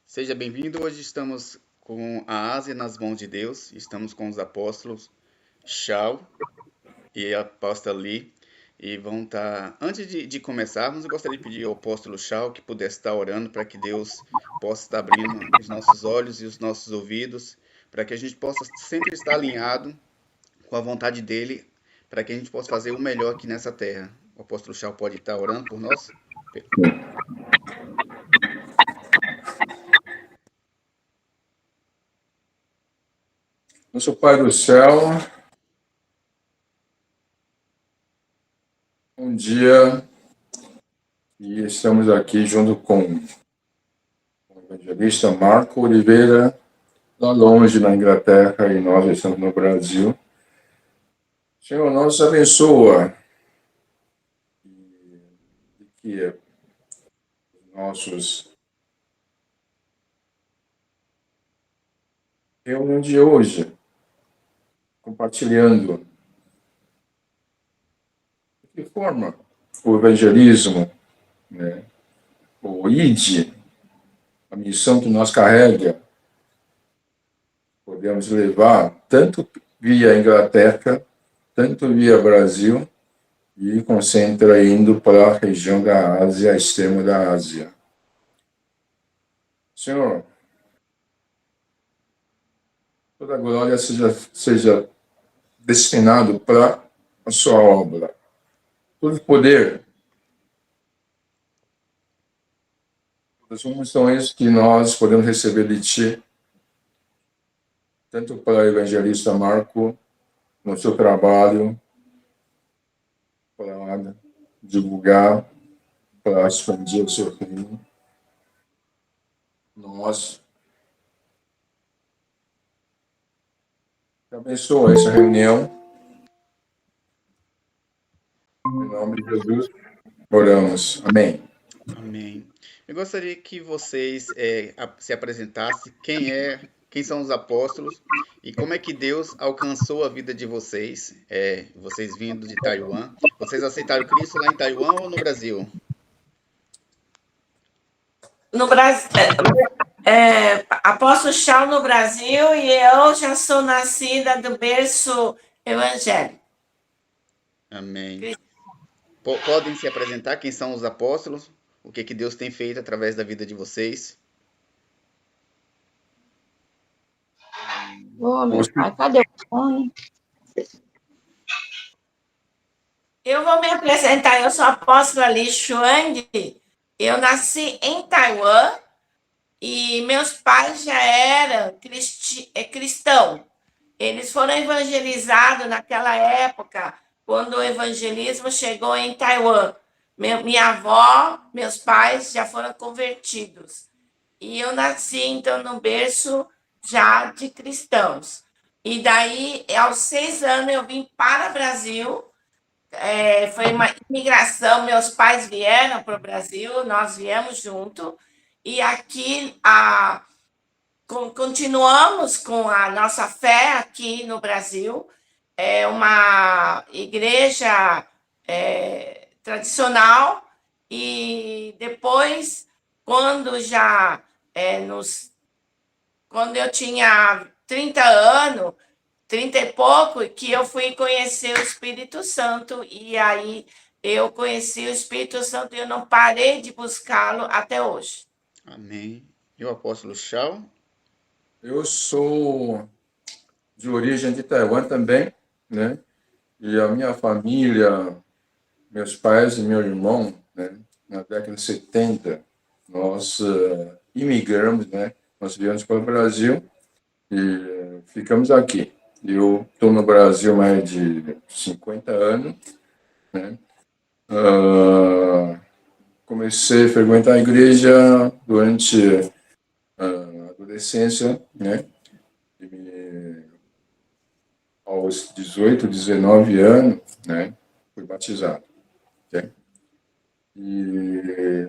Seja bem-vindo. Hoje estamos com a Ásia nas mãos de Deus. Estamos com os apóstolos Shao e a apóstola Li. E vão estar. Antes de começarmos, eu gostaria de pedir ao apóstolo Shao que pudesse estar orando para que Deus possa estar abrindo os nossos olhos e os nossos ouvidos, para que a gente possa sempre estar alinhado com a vontade dele, para que a gente possa fazer o melhor aqui nessa terra. O apóstolo Shao pode estar orando por nós? Nosso Pai do céu, um dia e estamos aqui junto com o evangelista Marco Oliveira, lá longe na Inglaterra, e nós estamos no Brasil. Senhor, nos abençoa e que nossos reunião de hoje, compartilhando de que forma o evangelismo, né, o ID, a missão que nós carrega, podemos levar tanto via Inglaterra, tanto via Brasil, e concentra indo para a região da Ásia, extremo da Ásia. Senhor, toda a glória seja destinado para a sua obra. Todo poder, todas as unções que nós podemos receber de Ti, tanto para o evangelista Marco, no seu trabalho, para divulgar, para expandir o seu reino. Nós abençoa essa reunião. Em nome de Jesus, oramos. Amém. Amém. Eu gostaria que vocês se apresentassem quem são os apóstolos e como é que Deus alcançou a vida de vocês, vocês vindo de Taiwan. Vocês aceitaram Cristo lá em Taiwan ou no Brasil? No Brasil, apóstolo Shao no Brasil, e eu já sou nascida do berço evangélico. Amém. Podem se apresentar quem são os apóstolos? O que Deus tem feito através da vida de vocês? Meu pai, cadê o fone? Eu vou me apresentar, eu sou a apóstola Li Xuang, eu nasci em Taiwan e meus pais já eram cristãos. Eles foram evangelizados naquela época, quando o evangelismo chegou em Taiwan. Minha avó, meus pais já foram convertidos. E eu nasci, então, no berço já de cristãos. E daí, aos 6 anos, eu vim para o Brasil. Foi uma imigração, meus pais vieram para o Brasil, nós viemos junto. E aqui, continuamos com a nossa fé aqui no Brasil. É uma igreja tradicional, e depois, quando eu tinha 30 anos, 30 e pouco, que eu fui conhecer o Espírito Santo, e aí eu conheci o Espírito Santo e eu não parei de buscá-lo até hoje. Amém. E o apóstolo Shao? Eu sou de origem de Taiwan também, né? E a minha família, meus pais e meu irmão, né? Na década de 70, nós imigramos, né? Nós viemos para o Brasil e ficamos aqui. Eu estou no Brasil há mais de 50 anos, né? Comecei a frequentar a igreja durante a adolescência, né? Aos 18, 19 anos, né? Fui batizado. Okay? E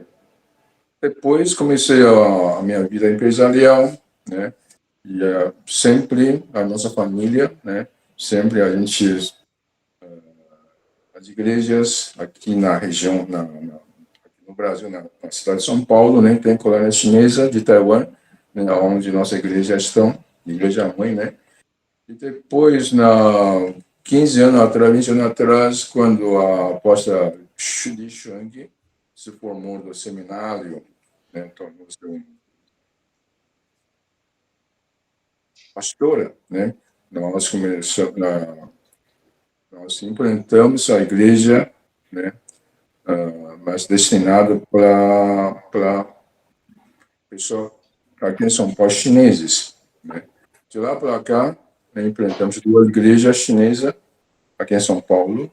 depois comecei a minha vida empresarial, né? E sempre a nossa família, né? Sempre a gente, as igrejas aqui na região, aqui no Brasil, na cidade de São Paulo, né? Tem colônia chinesa de Taiwan, né, onde nossa igreja estão, igreja mãe, né? E depois, 15 anos atrás, 20 anos atrás, quando a apóstola Li Shang se formou no seminário, né, tornou-se uma pastora, né? Nós implantamos a igreja, né? Mas destinado para pessoas aqui em São Paulo chineses, né? De lá para cá, né, implantamos 2 igrejas chinesas aqui em São Paulo.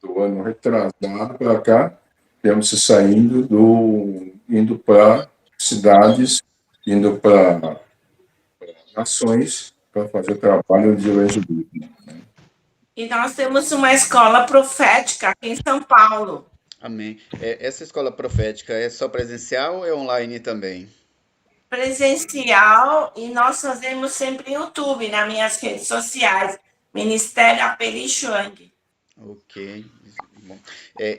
Do ano retrasado para cá, temos indo para cidades, indo para nações para fazer trabalho de evangelismo. E nós temos uma escola profética aqui em São Paulo. Amém. Essa escola profética é só presencial ou é online também? Presencial, e nós fazemos sempre YouTube, nas minhas redes sociais, Ministério Apeli Chuang. Ok. Bom.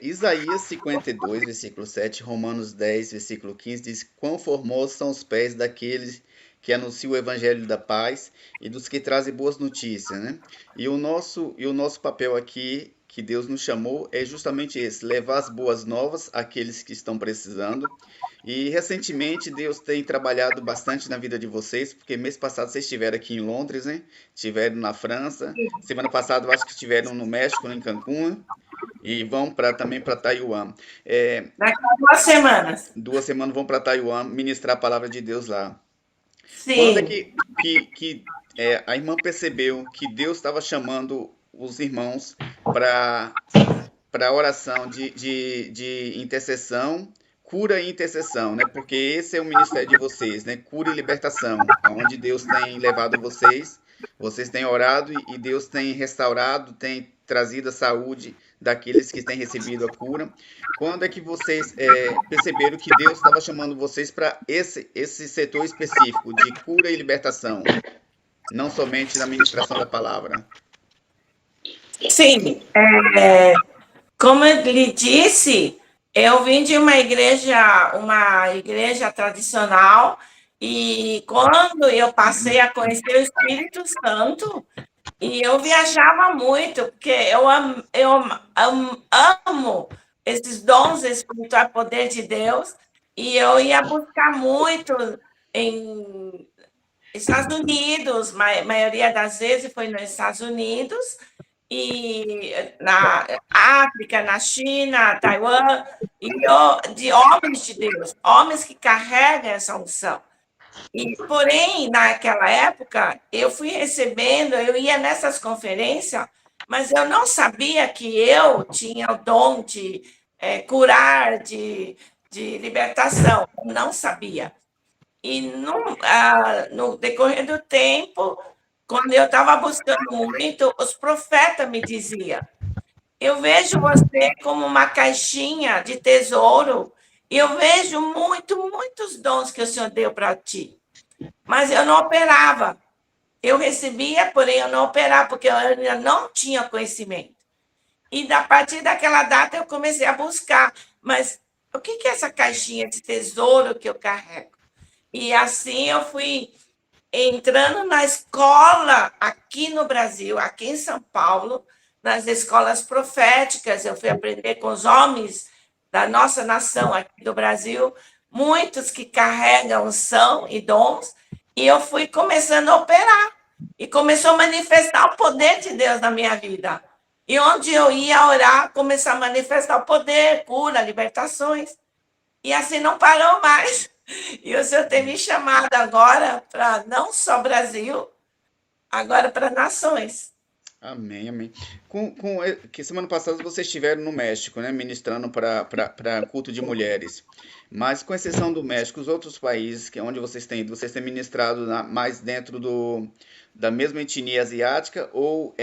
Isaías 52, versículo 7, Romanos 10, versículo 15, diz: Quão formosos são os pés daqueles que anunciam o evangelho da paz e dos que trazem boas notícias, né? E o nosso papel aqui, que Deus nos chamou, é justamente esse: levar as boas novas àqueles que estão precisando. E recentemente Deus tem trabalhado bastante na vida de vocês, porque mês passado vocês estiveram aqui em Londres, né? Estiveram na França. Semana passada eu acho que estiveram no México, em Cancún, e vão também para Taiwan. Daqui a 2 semanas. 2 semanas vão para Taiwan ministrar a palavra de Deus lá. Quando é Sim. que a irmã percebeu que Deus estava chamando os irmãos para oração de intercessão, cura e intercessão, né? Porque esse é o ministério de vocês, né? Cura e libertação, onde Deus tem levado vocês. Vocês têm orado e Deus tem restaurado, tem trazido a saúde daqueles que têm recebido a cura. Quando é que vocês perceberam que Deus estava chamando vocês para esse setor específico de cura e libertação, não somente na ministração da palavra? Sim, como eu lhe disse, eu vim de uma igreja tradicional, e quando eu passei a conhecer o Espírito Santo, e eu viajava muito, porque amo esses dons espirituais, poder de Deus, e eu ia buscar muito em Estados Unidos, maioria das vezes foi nos Estados Unidos, e na África, na China, Taiwan, de homens de Deus, homens que carregam essa unção. Porém, naquela época, eu fui recebendo, eu ia nessas conferências, mas eu não sabia que eu tinha o dom de curar, de libertação, não sabia. E no decorrer do tempo, quando eu estava buscando muito, os profetas me diziam: eu vejo você como uma caixinha de tesouro, e eu vejo muitos dons que o Senhor deu para ti. Mas eu não operava. Eu recebia, porém eu não operava, porque eu ainda não tinha conhecimento. E a partir daquela data eu comecei a buscar. Mas o que é essa caixinha de tesouro que eu carrego? E assim eu fui entrando na escola aqui no Brasil, aqui em São Paulo, nas escolas proféticas. Eu fui aprender com os homens da nossa nação aqui do Brasil, muitos que carregam unção e dons, e eu fui começando a operar. E começou a manifestar o poder de Deus na minha vida. E onde eu ia orar, começou a manifestar o poder, cura, libertações. E assim não parou mais. E o Senhor tem me chamado agora para não só Brasil, agora para nações. Amém, amém. Que semana passada vocês estiveram no México, né, ministrando para culto de mulheres. Mas com exceção do México, os outros países que onde vocês têm ido, vocês têm ministrado mais dentro da mesma etnia asiática, ou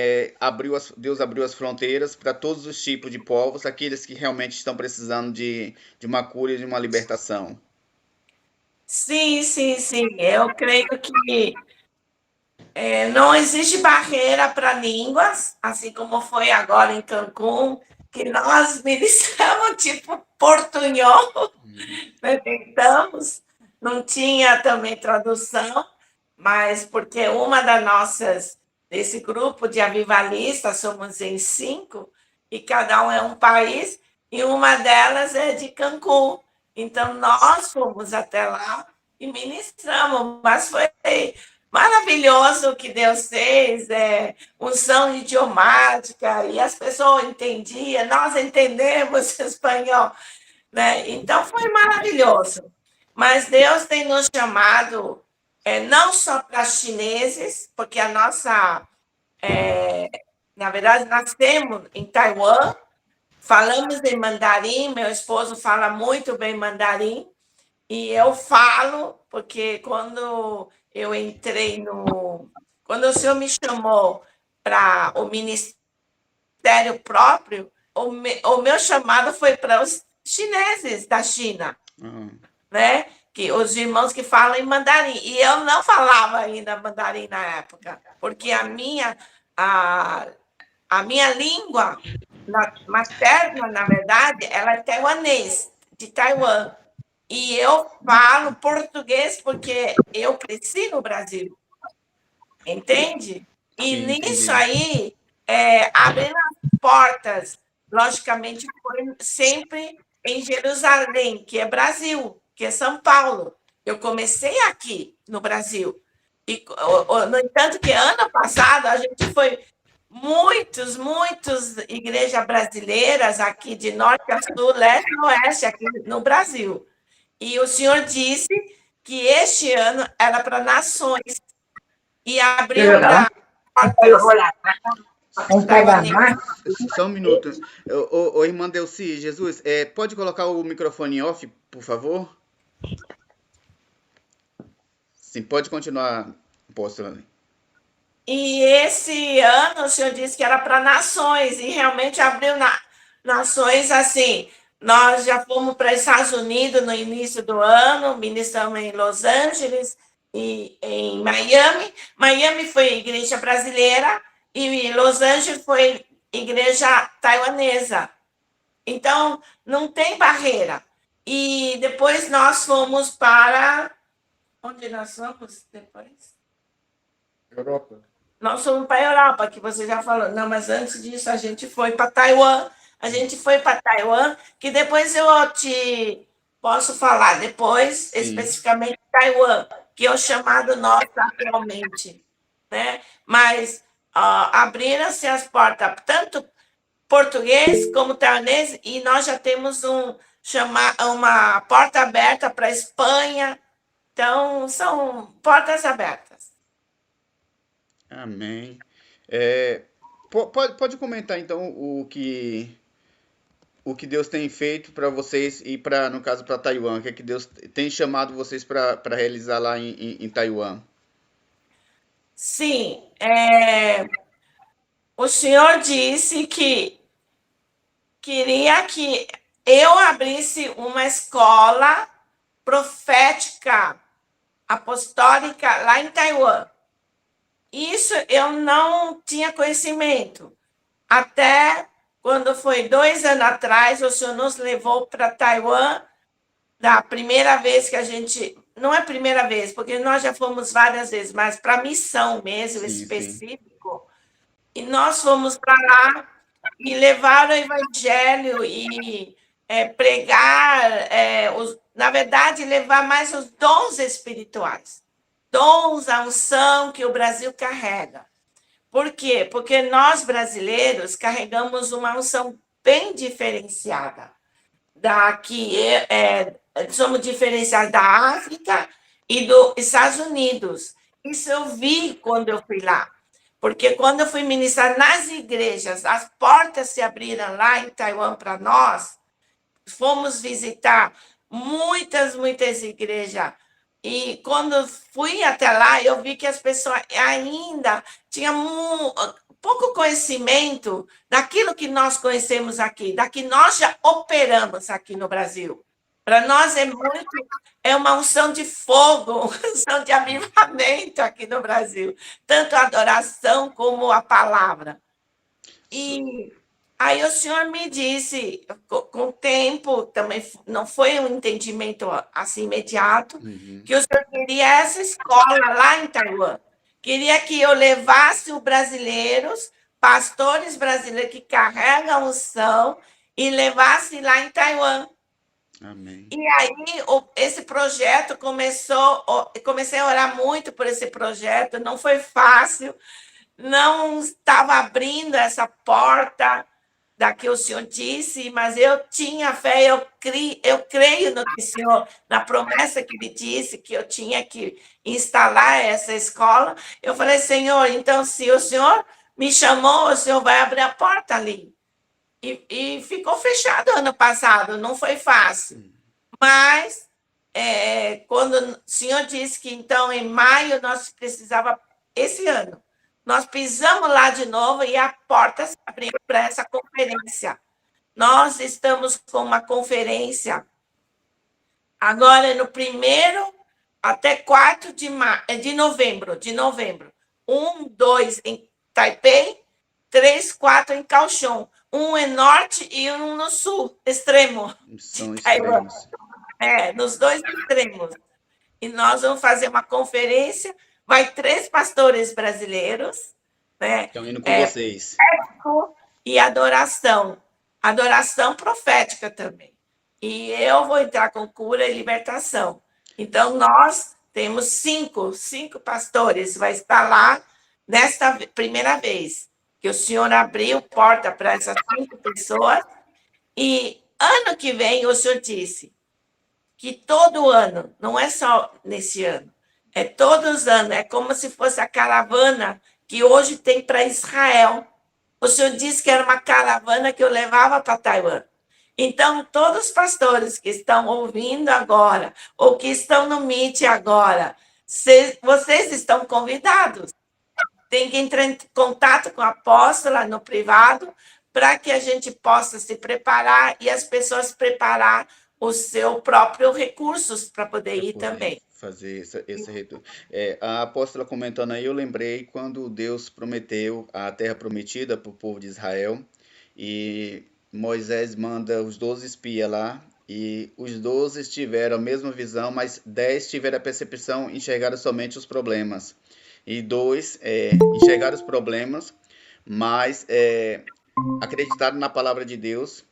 Deus abriu as fronteiras para todos os tipos de povos, aqueles que realmente estão precisando de uma cura e de uma libertação? Sim. Eu creio que não existe barreira para línguas, assim como foi agora em Cancún, que nós ministramos tipo portunhol. Nós tentamos, não tinha também tradução, mas porque uma das nossas, desse grupo de avivalistas, somos em 5, e cada um é um país, e uma delas é de Cancún. Então, nós fomos até lá e ministramos, mas foi maravilhoso o que Deus fez, unção idiomática, e as pessoas entendiam, nós entendemos espanhol, né? Então, foi maravilhoso. Mas Deus tem nos chamado não só para chineses, porque a nossa, na verdade, nascemos em Taiwan, falamos em mandarim, meu esposo fala muito bem mandarim, e eu falo, porque quando eu entrei no. Quando o senhor me chamou para o ministério próprio, o meu chamado foi para os chineses da China, Uhum. né? Que os irmãos que falam em mandarim. E eu não falava ainda mandarim na época, porque a minha língua materna, na verdade, ela é taiwanês, de Taiwan. E eu falo português porque eu cresci no Brasil, entende? E Sim, nisso entendi. aí, abrindo as portas, logicamente, foi sempre em Jerusalém, que é Brasil, que é São Paulo. Eu comecei aqui no Brasil. E, no entanto, que ano passado a gente foi muitas igrejas brasileiras aqui de norte a sul, leste a oeste, aqui no Brasil. E o senhor disse que este ano era para nações e abriu para portas taiwanesas. Só um minuto. Irmã Delci, Jesus, pode colocar o microfone off, por favor? Sim, pode continuar, apóstola. E esse ano o senhor disse que era para nações, e realmente abriu nações assim. Nós já fomos para os Estados Unidos no início do ano, ministramos em Los Angeles e em Miami. Miami foi igreja brasileira e Los Angeles foi igreja taiwanesa. Então, não tem barreira. E depois nós fomos para. Onde nós fomos depois? Europa. Nós fomos para a Europa, que você já falou. Não, mas antes disso a gente foi para Taiwan. A gente foi para Taiwan, que depois eu te posso falar depois, Sim. especificamente Taiwan, que é o chamado nosso atualmente, né? Mas abriram-se as portas, tanto português como taiwanês, e nós já temos uma porta aberta para a Espanha. Então, são portas abertas. Amém. Pode comentar então o que Deus tem feito para vocês e no caso para Taiwan, o que é que Deus tem chamado vocês para realizar lá em Taiwan? Sim, o senhor disse que queria que eu abrisse uma escola profética, apostólica lá em Taiwan. Isso eu não tinha conhecimento. Até quando foi 2 anos atrás, o senhor nos levou para Taiwan, da primeira vez que a gente. Não é a primeira vez, porque nós já fomos várias vezes, mas para missão mesmo, Sim, específico. E nós fomos para lá e levar o evangelho e pregar, na verdade, levar mais os dons espirituais. Dons, a unção que o Brasil carrega. Por quê? Porque nós, brasileiros, carregamos uma unção bem diferenciada. Somos diferenciados da África e dos Estados Unidos. Isso eu vi quando eu fui lá. Porque quando eu fui ministrar nas igrejas, as portas se abriram lá em Taiwan para nós. Fomos visitar muitas igrejas. E quando fui até lá, eu vi que as pessoas ainda tinham pouco conhecimento daquilo que nós conhecemos aqui, da que nós já operamos aqui no Brasil. Para nós é uma unção de fogo, uma unção de avivamento aqui no Brasil, tanto a adoração como a palavra. E Aí o senhor me disse, com o tempo, também não foi um entendimento assim imediato, Uhum. que o senhor queria essa escola lá em Taiwan. Queria que eu levasse os brasileiros, pastores brasileiros que carregam a unção, e levasse lá em Taiwan. Amém. E aí esse projeto começou, comecei a orar muito por esse projeto, não foi fácil, não estava abrindo essa porta da que o senhor disse, mas eu tinha fé, eu creio no que o senhor, na promessa que ele disse, que eu tinha que instalar essa escola. Eu falei, Senhor, então se o senhor me chamou, o senhor vai abrir a porta ali. E ficou fechado ano passado, não foi fácil. Mas, quando o senhor disse que, então, em maio, nós precisava, esse ano, nós pisamos lá de novo e a porta se abriu para essa conferência. Nós estamos com uma conferência agora no 1º até 4 de novembro. 1, 2 em Taipei, 3, 4 em Kaohsiung. Um é norte e um no sul, extremo de São Taiwan. extremos. Nos dois extremos. E nós vamos fazer uma conferência, vai 3 pastores brasileiros, né? Estão indo com vocês. E adoração profética também. E eu vou entrar com cura e libertação. Então, nós temos cinco pastores, vai estar lá nesta primeira vez, que o Senhor abriu porta para essas 5 pessoas. E ano que vem, o Senhor disse que todo ano, não é só nesse ano, é todos os anos, é como se fosse a caravana que hoje tem para Israel. O senhor disse que era uma caravana que eu levava para Taiwan. Então, todos os pastores que estão ouvindo agora, ou que estão no Meet agora, vocês estão convidados. Tem que entrar em contato com a apóstola no privado para que a gente possa se preparar e as pessoas preparar o seu próprio recursos para poder Para ir poder também. fazer esse retorno. A apóstola comentando aí, eu lembrei quando Deus prometeu a terra prometida para o povo de Israel e Moisés manda os 12 espias lá e os 12 tiveram a mesma visão, mas 10 tiveram a percepção, enxergaram somente os problemas. E 2 enxergaram os problemas, mas acreditaram na palavra de Deus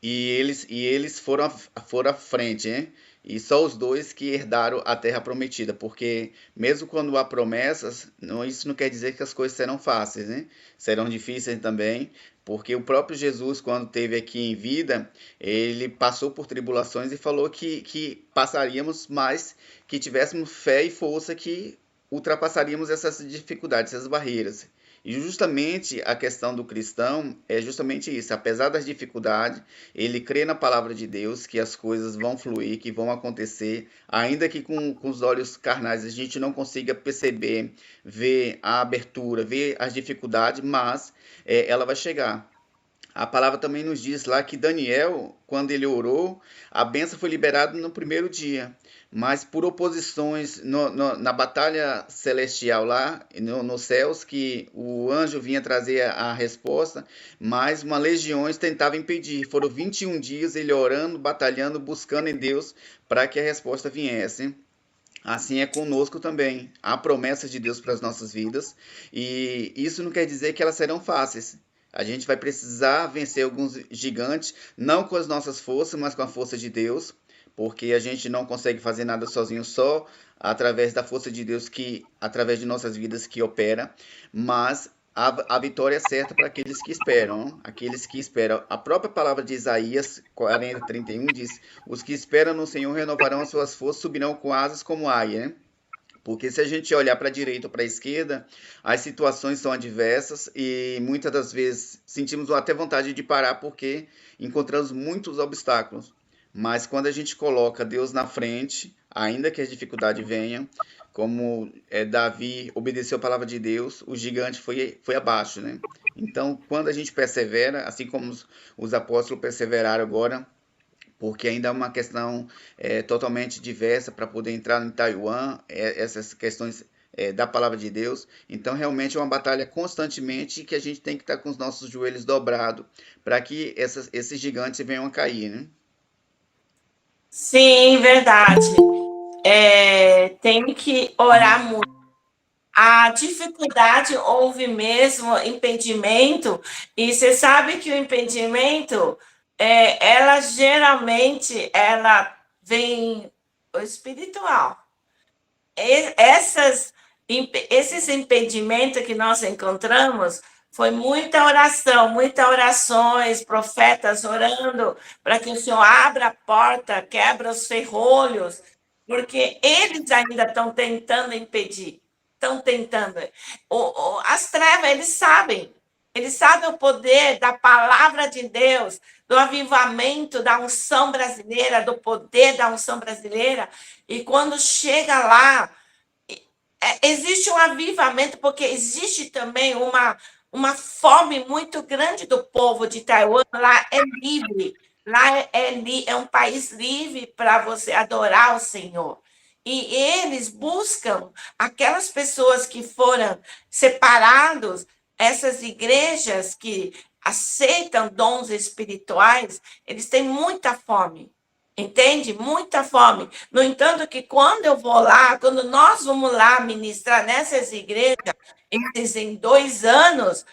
e eles foram à frente, hein? E só os dois que herdaram a terra prometida, porque mesmo quando há promessas, isso não quer dizer que as coisas serão fáceis, né? Serão difíceis também, porque o próprio Jesus, quando esteve aqui em vida, ele passou por tribulações e falou que passaríamos, mas que tivéssemos fé e força que ultrapassaríamos essas dificuldades, essas barreiras. E justamente a questão do cristão é justamente isso. Apesar das dificuldades, ele crê na palavra de Deus, que as coisas vão fluir, que vão acontecer, ainda que com os olhos carnais a gente não consiga perceber, ver a abertura, ver as dificuldades, mas ela vai chegar. A palavra também nos diz lá que Daniel, quando ele orou, a bênção foi liberada no primeiro dia, mas por oposições na batalha celestial lá, nos céus, que o anjo vinha trazer a resposta, mas uma legiões tentava impedir. Foram 21 dias ele orando, batalhando, buscando em Deus para que a resposta viesse. Assim é conosco também. Há promessas de Deus para as nossas vidas e isso não quer dizer que elas serão fáceis. A gente vai precisar vencer alguns gigantes, não com as nossas forças, mas com a força de Deus, porque a gente não consegue fazer nada sozinho, só através da força de Deus que, através de nossas vidas que opera, mas a vitória é certa para aqueles que esperam, aqueles que esperam. A própria palavra de Isaías 40:31 diz: os que esperam no Senhor renovarão as suas forças, subirão com asas como águia, né? Porque se a gente olhar para a direita ou para a esquerda, as situações são adversas e muitas das vezes sentimos até vontade de parar porque encontramos muitos obstáculos. Mas quando a gente coloca Deus na frente, ainda que as dificuldades venham, como Davi obedeceu a palavra de Deus, o gigante foi abaixo, né? Então, quando a gente persevera, assim como os apóstolos perseveraram agora, porque ainda é uma questão totalmente diversa para poder entrar em Taiwan, essas questões da palavra de Deus. Então, realmente é uma batalha constantemente que a gente tem que estar com os nossos joelhos dobrados para que esses gigantes venham a cair, né? Sim, verdade. Tem que orar muito. A dificuldade houve mesmo impedimento, e você sabe que o impedimento, ela geralmente ela vem o espiritual. Esses impedimentos que nós encontramos foi muita oração, muitas orações, profetas orando para que o Senhor abra a porta, quebra os ferrolhos, porque eles ainda estão tentando impedir, estão tentando. As trevas, eles sabem o poder da palavra de Deus, do avivamento, da unção brasileira, do poder da unção brasileira, e quando chega lá, existe um avivamento, porque existe também uma fome muito grande do povo de Taiwan. Lá é livre, é um país livre para você adorar o Senhor. E eles buscam aquelas pessoas que foram separados, essas igrejas que aceitam dons espirituais, eles têm muita fome. Entende? Muita fome. No entanto, que quando eu vou lá, quando nós vamos lá ministrar nessas igrejas, em 2 anos,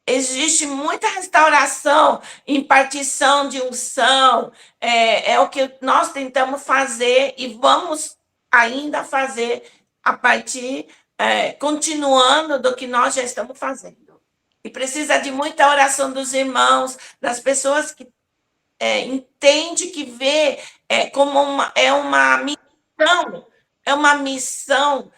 existe muita restauração, impartição de unção. É o que nós tentamos fazer e vamos ainda fazer a partir, continuando do que nós já estamos fazendo. E precisa de muita oração dos irmãos, das pessoas que entende, que vê como uma missão,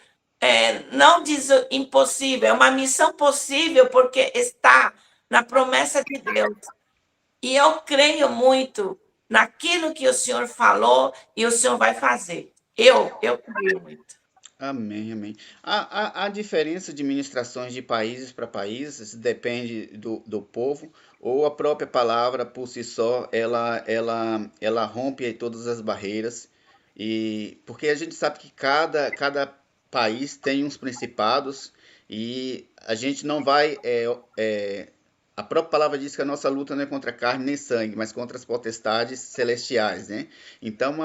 não diz impossível, é uma missão possível porque está na promessa de Deus. E eu creio muito naquilo que o Senhor falou e o Senhor vai fazer. Eu creio muito. Amém, amém. A diferença de ministrações de países para países depende do povo, ou a própria palavra por si só, ela rompe aí todas as barreiras, e porque a gente sabe que cada país tem uns principados, e a gente não vai. A própria palavra diz que a nossa luta não é contra carne nem sangue, mas contra as potestades celestiais, né? Então,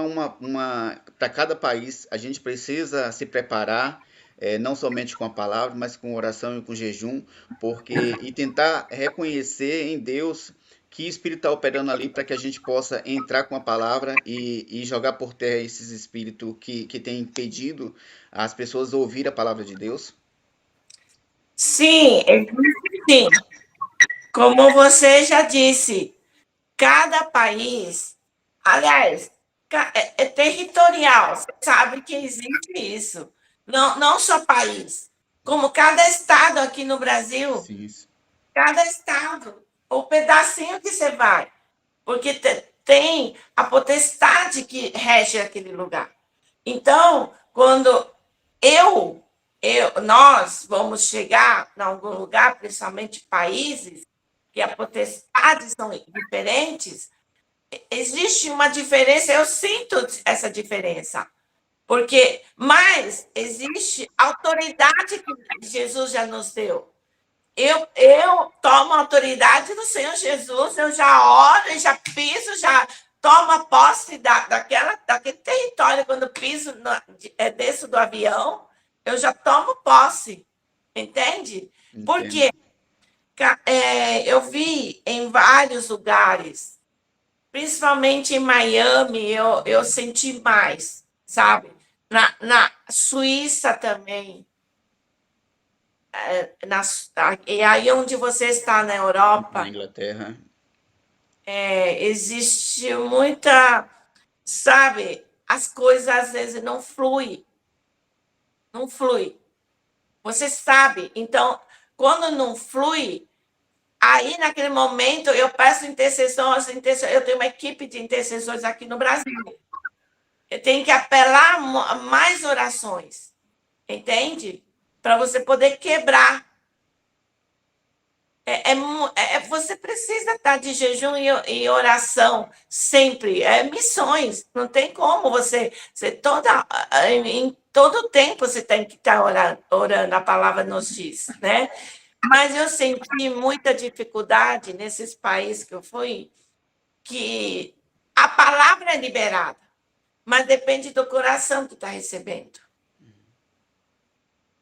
para cada país, a gente precisa se preparar, não somente com a palavra, mas com oração e com jejum, e tentar reconhecer em Deus que espírito está operando ali para que a gente possa entrar com a palavra e jogar por terra esses espíritos que têm impedido as pessoas ouvir a palavra de Deus. Sim, sim. Como você já disse, cada país, aliás, é territorial, você sabe que existe isso. Não só país, como cada estado aqui no Brasil, Sim. cada estado, o pedacinho que você vai, porque tem a potestade que rege aquele lugar. Então, quando nós vamos chegar em algum lugar, principalmente países, que as potestades são diferentes, existe uma diferença, eu sinto essa diferença, mas existe autoridade que Jesus já nos deu. Eu tomo a autoridade do Senhor Jesus, eu já oro, já piso, já tomo posse daquele território. Quando piso, desço do avião, eu já tomo posse, entende? Entendo. Porque eu vi em vários lugares, principalmente em Miami, eu senti mais, sabe? Na Suíça também. E aí onde você está na Europa, Na Inglaterra. existe muita, sabe? As coisas às vezes não fluem. Não flui. Você sabe. Então, quando não flui, aí naquele momento eu peço intercessão, eu tenho uma equipe de intercessores aqui no Brasil. Eu tenho que apelar a mais orações, entende? Para você poder quebrar. Você precisa estar de jejum e oração sempre. Missões. Não tem como você toda todo tempo você tem que estar orando, a palavra nos diz, né? Mas eu senti muita dificuldade nesses países que eu fui, que a palavra é liberada, mas depende do coração que está recebendo.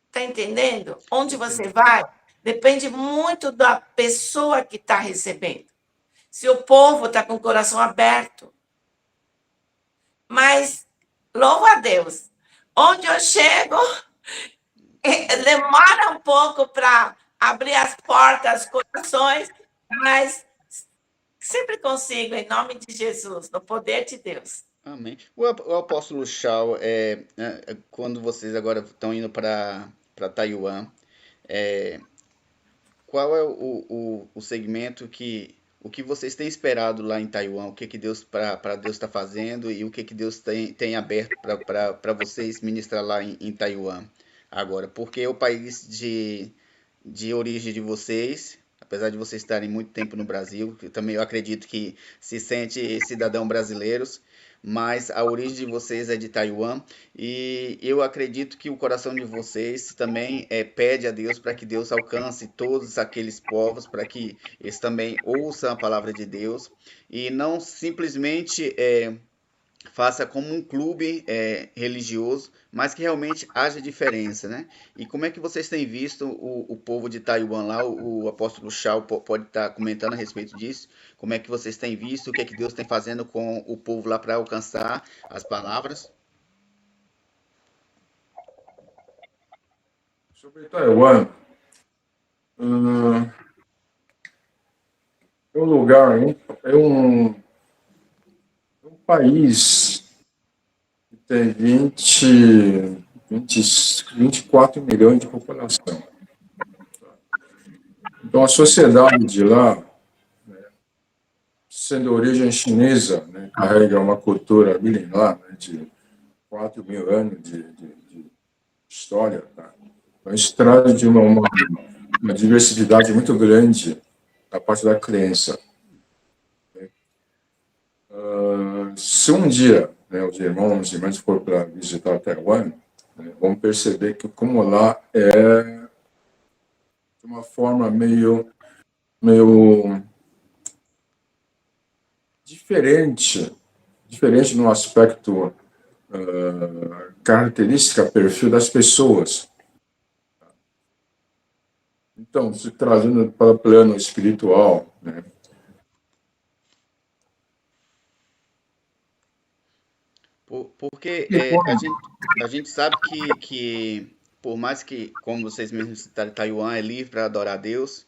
Está entendendo? Onde você vai, depende muito da pessoa que está recebendo. Se o povo está com o coração aberto. Mas, louvo a Deus, onde eu chego, demora um pouco para abrir as portas, os corações, mas sempre consigo, em nome de Jesus, no poder de Deus. Amém. O apóstolo Shaw, quando vocês agora estão indo para Taiwan, qual é o segmento o que vocês têm esperado lá em Taiwan? O que Deus para Deus está fazendo e o que Deus tem aberto para vocês ministrar lá em Taiwan agora? Porque é o país de origem de vocês, apesar de vocês estarem muito tempo no Brasil, também eu acredito que se sente cidadão brasileiros, mas a origem de vocês é de Taiwan e eu acredito que o coração de vocês também pede a Deus para que Deus alcance todos aqueles povos, para que eles também ouçam a palavra de Deus e não simplesmente faça como um clube religioso, mas que realmente haja diferença, né? E como é que vocês têm visto o povo de Taiwan lá? O apóstolo Shaw pode estar comentando a respeito disso. Como é que vocês têm visto? O que é que Deus tem fazendo com o povo lá para alcançar as palavras? Sobre Taiwan, é um lugar, hein? É um país que tem 24 milhões de população. Então, a sociedade de lá, sendo origem chinesa, né, carrega uma cultura milenar, né, de 4 mil anos de história. Tá? Então, isso traz de uma diversidade muito grande da parte da crença. Se um dia, né, os irmãos e irmãs for para visitar Taiwan, né, vão perceber que como lá é de uma forma meio diferente no aspecto característica, perfil das pessoas. Então, se trazendo para o plano espiritual, né? Porque a gente sabe que, por mais que, como vocês mesmos citaram, Taiwan é livre para adorar a Deus,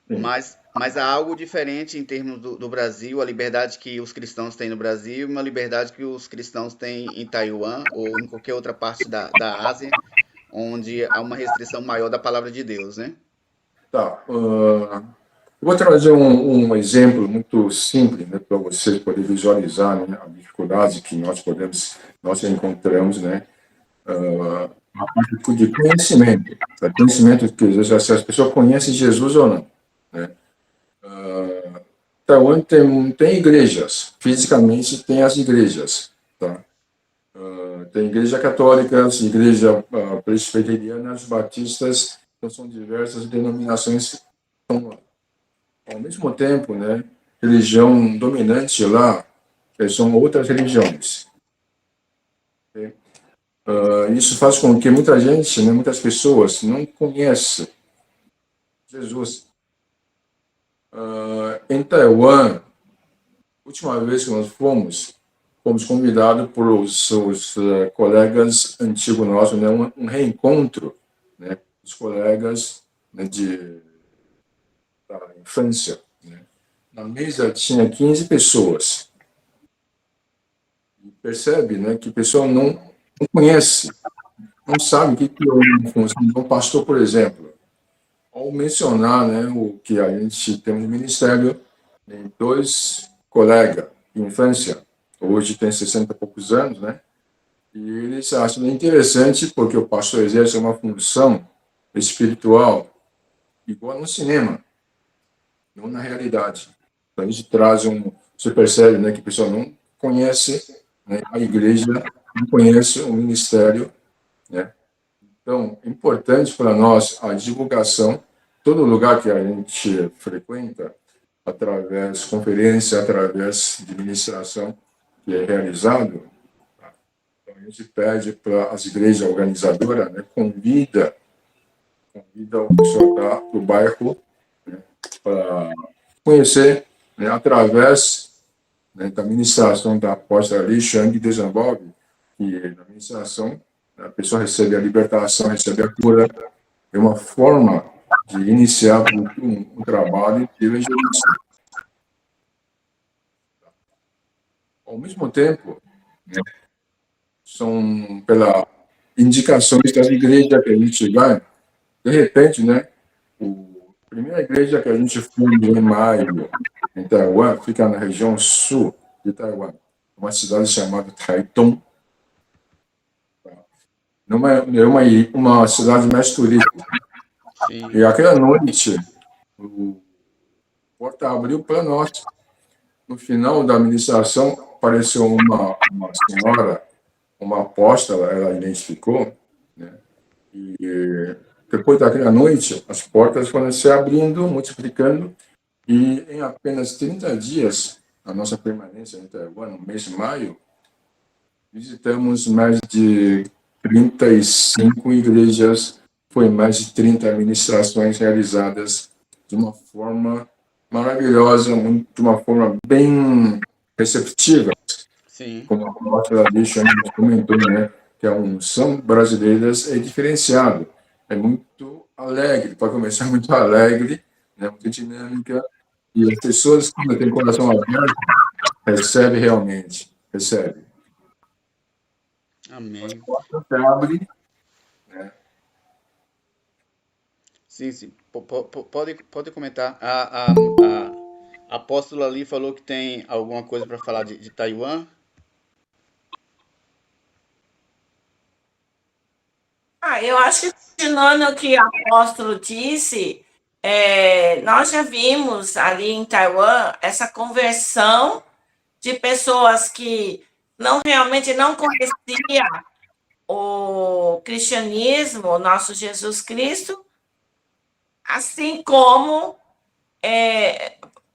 mas há algo diferente em termos do Brasil, a liberdade que os cristãos têm no Brasil e uma liberdade que os cristãos têm em Taiwan ou em qualquer outra parte da Ásia, onde há uma restrição maior da palavra de Deus, né? Tá. Eu vou trazer um exemplo muito simples, né, para vocês poderem visualizar, né, a dificuldade que nós encontramos, né, de conhecimento. Conhecimento que se as pessoas conhecem Jesus ou não. Né? Taiwan tem igrejas, fisicamente tem as igrejas. Tá? Tem igreja católica, igreja presbiterianas, batistas, então são diversas denominações que estão lá. Ao mesmo tempo, né, religião dominante lá são outras religiões. Okay? Isso faz com que muita gente, né, muitas pessoas não conheçam Jesus. Em Taiwan, última vez que nós fomos convidados por os colegas antigos nossos, né, um reencontro, né, os colegas, né, da infância. Né. Na mesa tinha 15 pessoas. E percebe, né, que a pessoa não conhece, não sabe o que é um pastor, por exemplo. Ao mencionar, né, o que a gente tem no ministério, tem 2 colegas de infância, hoje tem 60 e poucos anos, né, e eles acham interessante porque o pastor exerce uma função espiritual igual no cinema, não na realidade. Então, isso traz você percebe, né, que a pessoa não conhece, né, a igreja, não conhece o ministério né? Então, é importante para nós a divulgação, todo lugar que a gente frequenta, através de conferência, através de ministração que é realizado, então a gente pede para as igrejas organizadoras, né, convida o pessoal do bairro, né, para conhecer, né, através, né, da ministração da apóstola Li Shang desenvolve, e na ministração a pessoa recebe a libertação, recebe a cura, é uma forma de iniciar um trabalho de evangelismo. Ao mesmo tempo, né, são pela indicações das igrejas que a gente vai, de repente, né, a primeira igreja que a gente foi em maio, em Taiwan, fica na região sul de Taiwan, uma cidade chamada Taitung. Uma cidade mais turística. Sim. E aquela noite, o porta abriu para nós. No final da administração, apareceu uma senhora, uma apóstola, ela identificou, né? E depois daquela noite, as portas foram se abrindo, multiplicando, e em apenas 30 dias, a nossa permanência em Taiwan, no mês de maio, visitamos mais de 35 igrejas, foi mais de 30 administrações realizadas de uma forma maravilhosa, de uma forma bem receptiva, Sim. como a apóstola Alicia comentou, né, que a unção brasileira é diferenciado, é muito alegre, para começar muito alegre, né, muito dinâmica, e as pessoas, quando têm coração aberto, recebem realmente, recebem. As Amém. portas se abrem, né? Sim, sim. Pode comentar. A apóstola ali falou que tem alguma coisa para falar de Taiwan. Eu acho que continuando o que o apóstolo disse, nós já vimos ali em Taiwan essa conversão de pessoas que realmente não conheciam o cristianismo, o nosso Jesus Cristo, assim como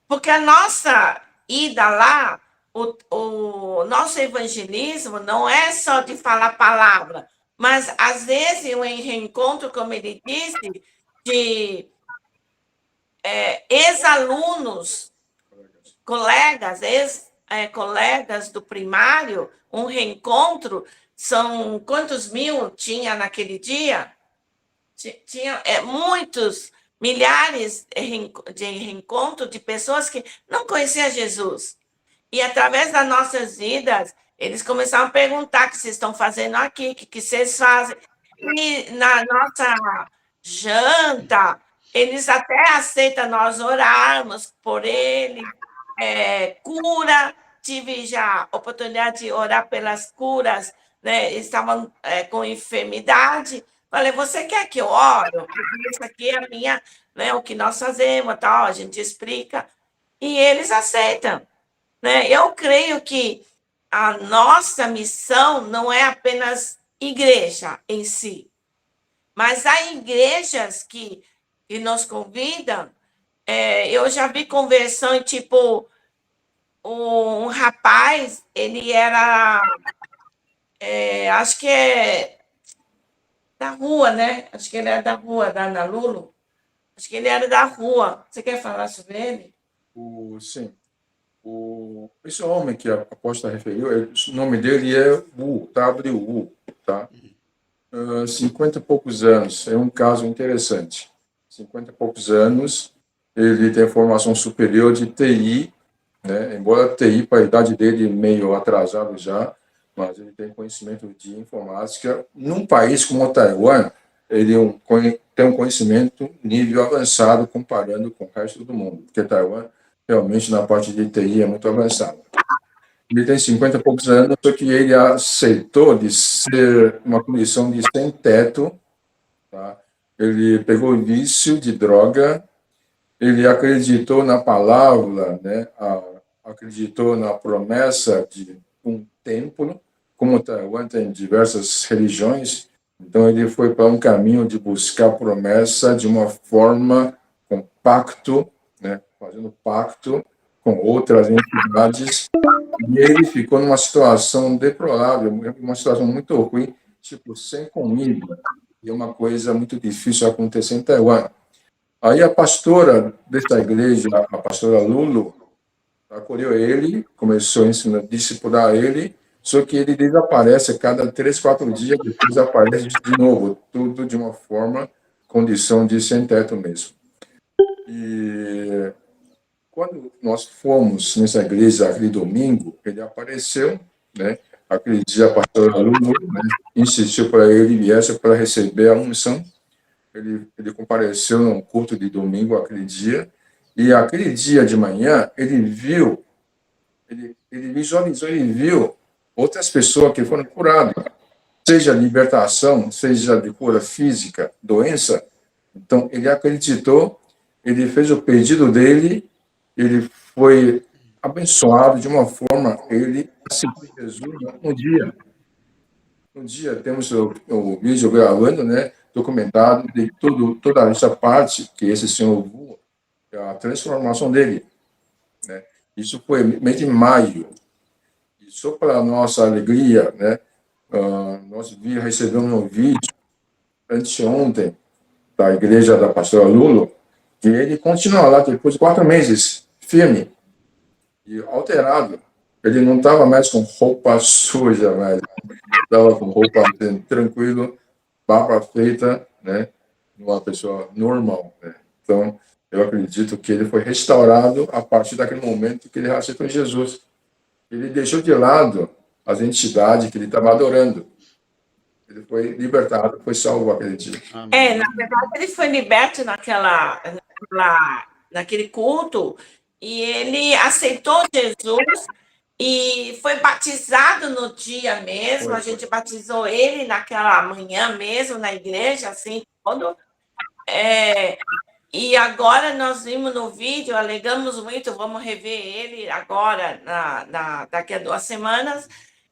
porque a nossa ida lá, o nosso evangelismo não é só de falar palavra, mas às vezes um reencontro, como ele disse, de ex-alunos, colegas, ex-colegas do primário, um reencontro. São quantos mil tinha naquele dia? Tinha muitos, milhares de reencontro de pessoas que não conheciam Jesus. E através das nossas vidas, eles começaram a perguntar o que vocês estão fazendo aqui, o que vocês fazem. E na nossa janta, eles até aceitam nós orarmos por ele, cura. Tive já a oportunidade de orar pelas curas, né? Estavam com enfermidade. Falei, você quer que eu ore? Porque isso aqui é a minha, né, o que nós fazemos, tal, a gente explica. E eles aceitam, né? Eu creio que a nossa missão não é apenas igreja em si, mas há igrejas que nos convidam. Eu já vi conversão, tipo, um rapaz, ele era, acho que é da rua, né? Acho que ele era da rua, da Ana Lulo. Acho que ele era da rua. Você quer falar sobre ele? Sim. Esse homem que a apóstola referiu, o nome dele é Wu, W-U, tá? 50 e poucos anos, é um caso interessante. 50 e poucos anos, ele tem formação superior de TI, né? Embora TI, para a idade dele, meio atrasado já, mas ele tem conhecimento de informática. Num país como Taiwan, ele tem um conhecimento nível avançado comparando com o resto do mundo, porque Taiwan realmente na parte de TI é muito avançado. Ele tem 50 e poucos anos, só que ele aceitou de ser uma condição de sem teto, tá? Ele pegou o vício de droga, ele acreditou na palavra, né? Acreditou na promessa de um templo, como Taiwan tem diversas religiões, Então, ele foi para um caminho de buscar promessa de uma forma com pacto, né? Fazendo pacto com outras entidades, e ele ficou numa situação deplorável, uma situação muito ruim, tipo, sem comida, e uma coisa muito difícil acontecer em Taiwan. Aí a pastora dessa igreja, a pastora Lulu, acolheu ele, começou a ensinar, discipular ele, só que ele desaparece a cada 3, 4 dias, depois aparece de novo, tudo de uma forma, condição de sem-teto mesmo. E quando nós fomos nessa igreja aquele domingo, ele apareceu, né? Aquele dia a pastora Lulu, né, insistiu para ele viesse para receber a unção. Ele compareceu num culto de domingo aquele dia, e aquele dia de manhã ele viu, ele visualizou, ele viu outras pessoas que foram curadas, seja libertação, seja de cura física, doença. Então ele acreditou, ele fez o pedido dele, ele foi abençoado de uma forma, ele aceitou Jesus um dia. Um dia temos o vídeo gravando, né, documentado de toda essa parte que esse senhor viu, a transformação dele, né? Isso foi mês de maio. E só para nossa alegria, né, nós recebemos um vídeo anteontem da igreja da pastora Lulo, que ele continua lá depois de 4 meses, firme e alterado. Ele não estava mais com roupa suja, mas estava com roupa assim, tranquilo, barba feita, né? Uma pessoa normal, né? Então, eu acredito que ele foi restaurado a partir daquele momento que ele aceitou Jesus. Ele deixou de lado as entidades que ele estava adorando. Ele foi libertado, foi salvo aquele dia. Amém. Na verdade, ele foi liberto naquele culto e ele aceitou Jesus e foi batizado no dia mesmo. A gente batizou ele naquela manhã mesmo na igreja, assim, quando. E agora nós vimos no vídeo, alegamos muito, vamos rever ele agora, daqui a 2 semanas.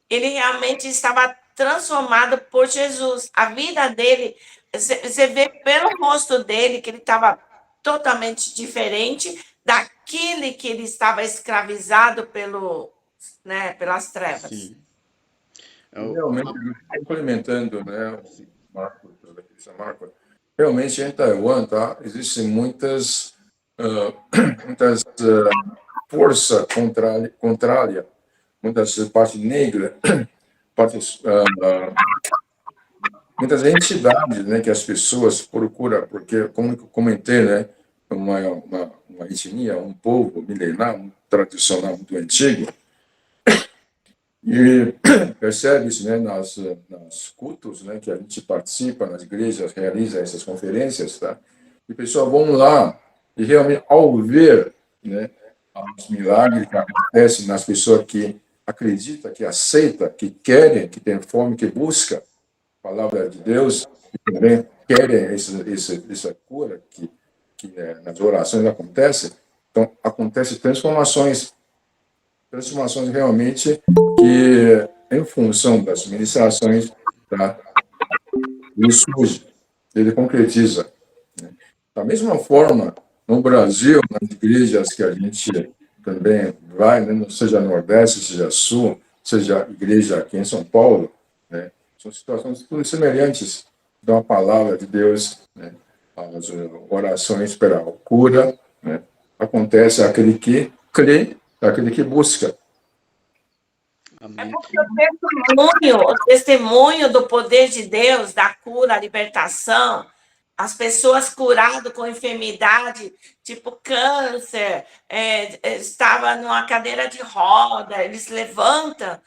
Ele realmente estava transformado por Jesus. A vida dele, você vê pelo rosto dele que ele estava totalmente diferente daquele que ele estava escravizado pelas trevas. Sim. Realmente, complementando, né, Marco, realmente em Taiwan, tá, existem muitas forças contrárias, muitas partes negras, partes, muitas entidades, né, que as pessoas procuram, porque, como eu comentei, né, uma etnia, um povo milenar, muito tradicional, muito antigo, e percebe-se, né, nas cultos, né, que a gente participa, nas igrejas, realiza essas conferências, tá? E pessoas vão lá e realmente, ao ver, né, os milagres que acontecem nas pessoas que acreditam, que aceitam, que querem, que têm fome, que buscam a palavra de Deus, e também querem essa cura que nas orações acontece. Então, acontecem transformações realmente que, em função das ministrações, tá, ele surge, ele concretiza. Né? Da mesma forma, no Brasil, nas igrejas que a gente também vai, né, seja Nordeste, seja Sul, seja igreja aqui em São Paulo, né, são situações tudo semelhantes da palavra de Deus, né, as orações pela cura, né, acontece aquele que crê, aquele que busca. Amém. Porque o testemunho do poder de Deus, da cura, a libertação, as pessoas curadas com enfermidade, tipo câncer, estava numa cadeira de roda, eles levantam.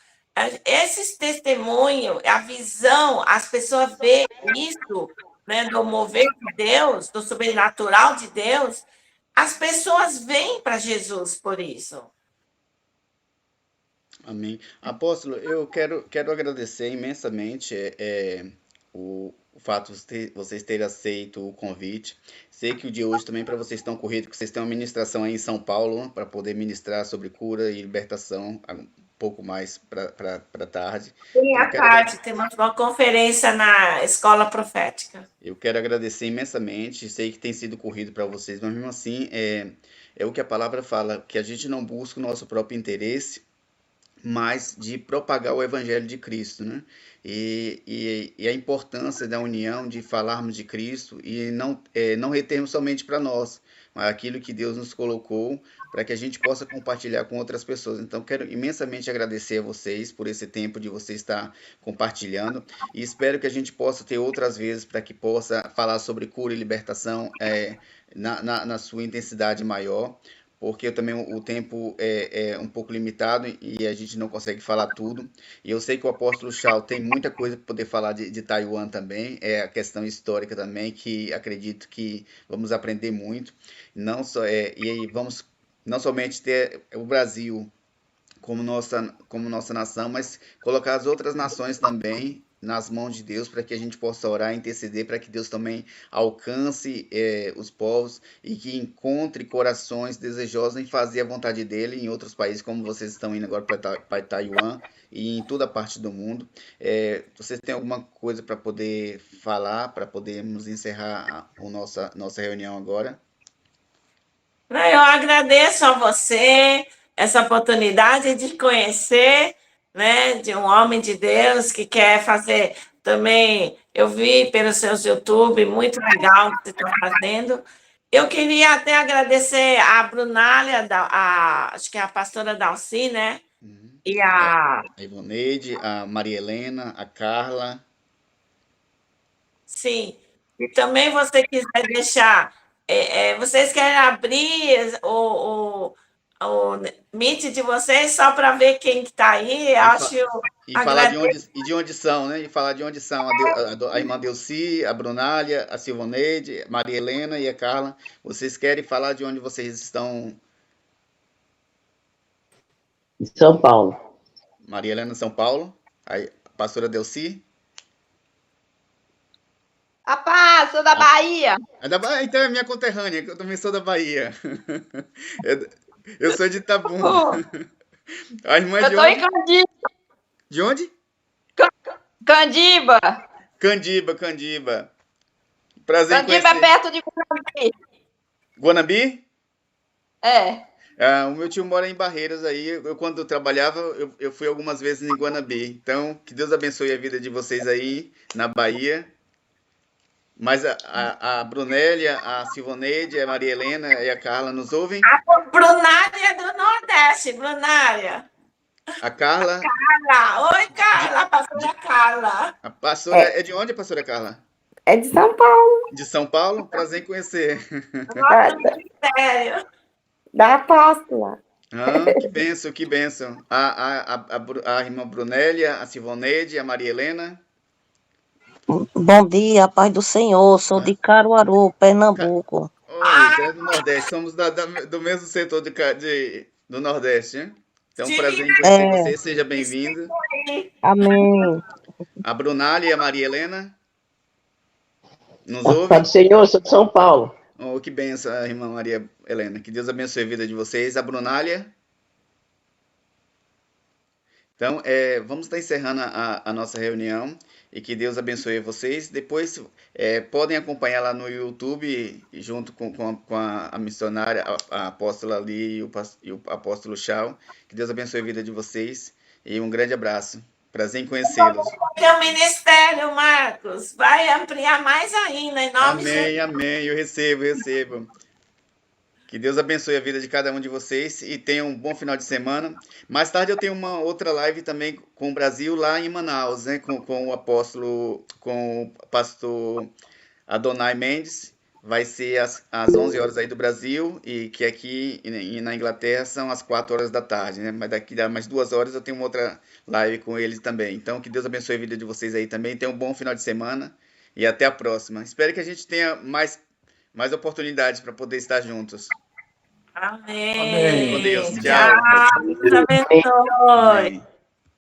Esses testemunhos, a visão, as pessoas veem isso, né, do mover de Deus, do sobrenatural de Deus, as pessoas vêm para Jesus por isso. Amém. Apóstolo, eu quero agradecer imensamente o fato de vocês terem aceito o convite. Sei que o dia hoje também para vocês estão corrido, que vocês têm uma ministração aí em São Paulo para poder ministrar sobre cura e libertação pouco mais para tarde. Sim, Então, à tarde, temos uma conferência na Escola Profética. eu quero agradecer imensamente. Sei que tem sido corrido para vocês, mas mesmo assim é o que a palavra fala, que a gente não busca o nosso próprio interesse, mas de propagar o Evangelho de Cristo, né? E a importância da união, de falarmos de Cristo e não retermos somente para nós, mas aquilo que Deus nos colocou para que a gente possa compartilhar com outras pessoas. Então, quero imensamente agradecer a vocês por esse tempo de você estar compartilhando e espero que a gente possa ter outras vezes para que possa falar sobre cura e libertação na sua intensidade maior, porque também o tempo é um pouco limitado e a gente não consegue falar tudo. E eu sei que o apóstolo Shao tem muita coisa para poder falar de Taiwan também, é a questão histórica também, que acredito que vamos aprender muito. Não só, e aí vamos não somente ter o Brasil como nossa nação, mas colocar as outras nações também nas mãos de Deus, para que a gente possa orar e interceder, para que Deus também alcance os povos e que encontre corações desejosos em fazer a vontade dele em outros países, como vocês estão indo agora para Taiwan e em toda a parte do mundo. Vocês têm alguma coisa para poder falar, para podermos encerrar a nossa reunião agora? Eu agradeço a você essa oportunidade de conhecer, né, de um homem de Deus que quer fazer também. Eu vi pelos seus YouTube, muito legal o que você está fazendo. Eu queria até agradecer a Brunália, acho que é a pastora Dalci, né? Uhum. E A Ivoneide, a Maria Helena, a Carla. sim, e também você quiser deixar, vocês querem abrir o Meet de vocês só para ver quem que está aí? Eu E, fa- acho, e falar agradeço. de onde são, né? E falar de onde são a irmã Delci, a Brunália, a Silvoneide, a Maria Helena e a Carla. Vocês querem falar de onde vocês estão? Em São Paulo. Maria Helena, São Paulo. A pastora Delci. Rapaz, sou da Bahia. Então é minha conterrânea, que eu também sou da Bahia. Eu sou de Itabuna. Oh, A irmã é eu de tô em onde? De onde? Candiba. Candiba, Candiba. Prazer em Candiba é conhecer. perto de Guanambi. Guanabi? É. O meu tio mora em Barreiras aí. Quando eu trabalhava, eu fui algumas vezes em Guanabi. Então, que Deus abençoe a vida de vocês aí na Bahia. Mas a Brunélia, a Silvoneide, a Maria Helena e a Carla nos ouvem? Brunária do Nordeste, Brunária. A Carla, Oi, de- Carla, pastora Carla. a pastora, é de onde, a pastora Carla? É de São Paulo, De São Paulo? Prazer em conhecer. da, Nossa, ministério. da apóstola. Que bênção, que bênção. A irmã Brunélia, a Silvoneide, a Maria Helena. Bom dia, paz do Senhor. Sou de Caruaru, Pernambuco. Oi, você é do Nordeste. Somos do mesmo setor do Nordeste, né? Então, prazer em conhecer É, você. Seja bem-vindo. amém. A Brunália e a Maria Helena nos Pai ouvem? do Senhor, sou de São Paulo. Oh, que benção, a irmã Maria Helena. Que Deus abençoe a vida de vocês. A Brunália. Então, vamos estar encerrando a nossa reunião e que Deus abençoe vocês. Depois, podem acompanhar lá no YouTube, junto com a missionária, a apóstola ali e o apóstolo Shao. Que Deus abençoe a vida de vocês e um grande abraço. Prazer em conhecê-los. Teu ministério, Marcos, vai ampliar mais ainda, em nome de Jesus. Amém, amém. Eu recebo. Que Deus abençoe a vida de cada um de vocês e tenham um bom final de semana. Mais tarde eu tenho uma outra live também com o Brasil lá em Manaus, né? Com o pastor Adonai Mendes. Vai ser às 11 horas aí do Brasil e que aqui na Inglaterra são às 4 horas da tarde, né? Mas daqui a mais 2 horas eu tenho uma outra live com eles também. Então que Deus abençoe a vida de vocês aí também. Tenham um bom final de semana e até a próxima. Espero que a gente tenha mais oportunidades para poder estar juntos. Amém. Amém. Com Deus. Tchau. Tchau. Deus abençoe. Amém.